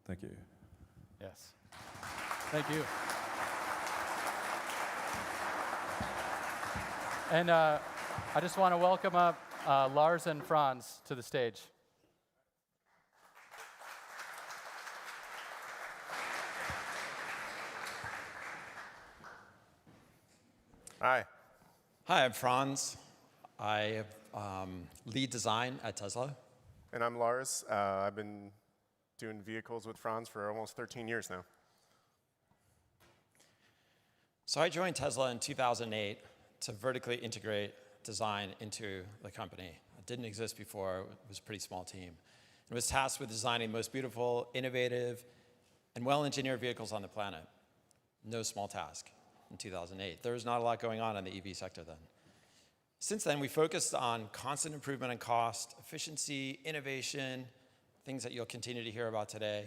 Thank you. Yes. Thank you. And I just want to welcome up Lars and Franz to the stage. Hi. Hi, I'm Franz. I lead design at Tesla. And I'm Lars. I've been doing vehicles with Franz for almost 13 years now. So I joined Tesla in 2008 to vertically integrate design into the company. It didn't exist before. It was a pretty small team. It was tasked with designing the most beautiful, innovative, and well-engineered vehicles on the planet. No small task in 2008. There was not a lot going on in the EV sector then. Since then, we focused on constant improvement in cost, efficiency, innovation, things that you'll continue to hear about today,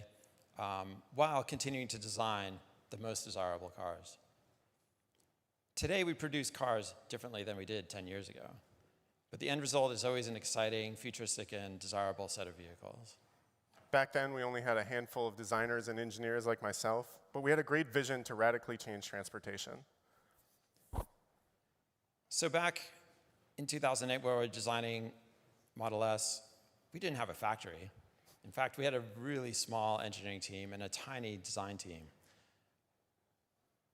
while continuing to design the most desirable cars. Today, we produce cars differently than we did 10 years ago. But the end result is always an exciting, futuristic, and desirable set of vehicles. Back then, we only had a handful of designers and engineers like myself, but we had a great vision to radically change transportation. So back in 2008, where we were designing Model S, we didn't have a factory. In fact, we had a really small engineering team and a tiny design team.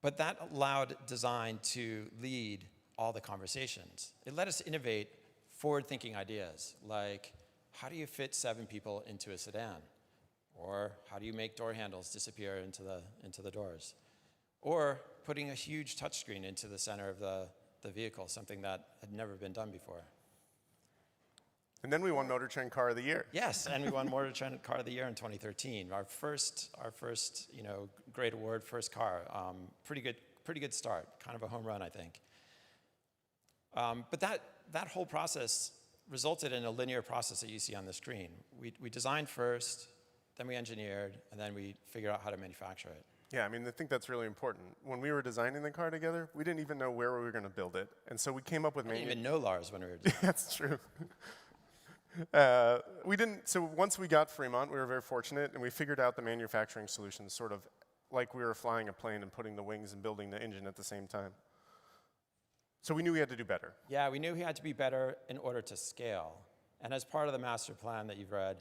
But that allowed design to lead all the conversations. It let us innovate forward-thinking ideas, like how do you fit 7 people into a sedan? Or how do you make door handles disappear into the doors? Or putting a huge touchscreen into the center of the vehicle, something that had never been done before. And then we won Motor Trend Car of the Year. Yes, and we won Motor Trend Car of the Year in 2013. Our first, great award, first car. Pretty good start. Kind of a home run, I think. But that whole process resulted in a linear process that you see on the screen. We designed first, then we engineered, and then we figured out how to manufacture it. Yeah, I mean, I think that's really important. When we were designing the car together, we didn't even know where we were going to build it. And so we came up with I didn't even know Lars when we were designing. That's true. So once we got Fremont, we were very fortunate, and we figured out the manufacturing solutions sort of like we were flying a plane and putting the wings and building the engine at the same time. So we knew we had to do better. Yeah, we knew we had to be better in order to scale. And as part of the master plan that you've read,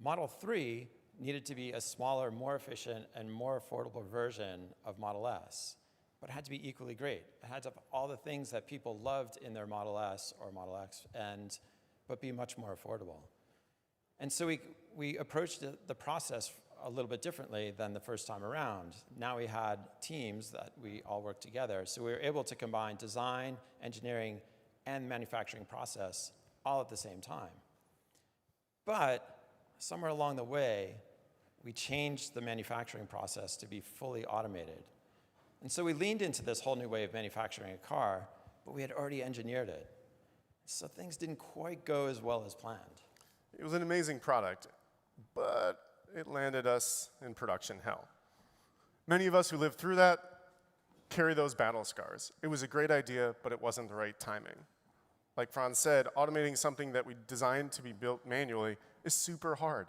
Model 3 needed to be a smaller, more efficient, and more affordable version of Model S, but it had to be equally great. It had to have all the things that people loved in their Model S or Model X, but be much more affordable. And so we approached the process a little bit differently than the first time around. Now we had teams that we all worked together, so we were able to combine design, engineering, and manufacturing process all at the same time. But somewhere along the way, we changed the manufacturing process to be fully automated. And so we leaned into this whole new way of manufacturing a car, but we had already engineered it. So things didn't quite go as well as planned. It was an amazing product, but it landed us in production hell. Many of us who lived through that carry those battle scars. It was a great idea, but it wasn't the right timing. Like Franz said, automating something that we designed to be built manually is super hard.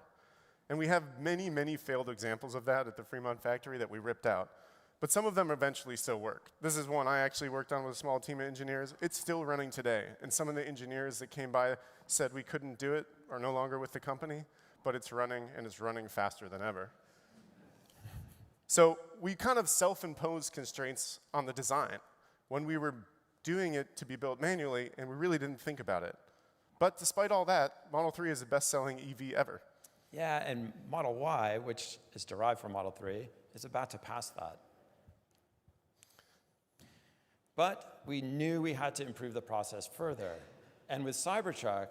And we have many, many failed examples of that at the Fremont factory that we ripped out. But some of them eventually still work. This is one I actually worked on with a small team of engineers. It's still running today. And some of the engineers that came by said we couldn't do it, are no longer with the company, but it's running, and it's running faster than ever. So we kind of self-imposed constraints on the design when we were doing it to be built manually, and we really didn't think about it. But despite all that, Model 3 is the best-selling EV ever. Yeah, and Model Y, which is derived from Model 3, is about to pass that. But we knew we had to improve the process further. And with Cybertruck,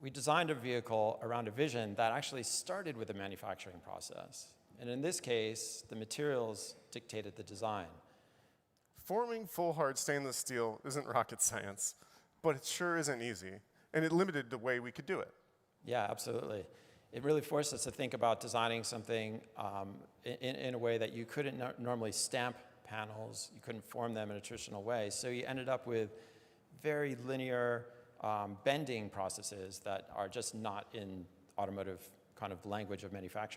we designed a vehicle around a vision that actually started with the manufacturing process. And in this case, the materials dictated the design. Forming full hard stainless steel isn't rocket science, but it sure isn't easy. And it limited the way we could do it. Yeah, absolutely. It really forced us to think about designing something in a way that you couldn't normally stamp panels. You couldn't form them in a traditional way. So you ended up with very linear bending processes that are just not in automotive kind of language of manufacturing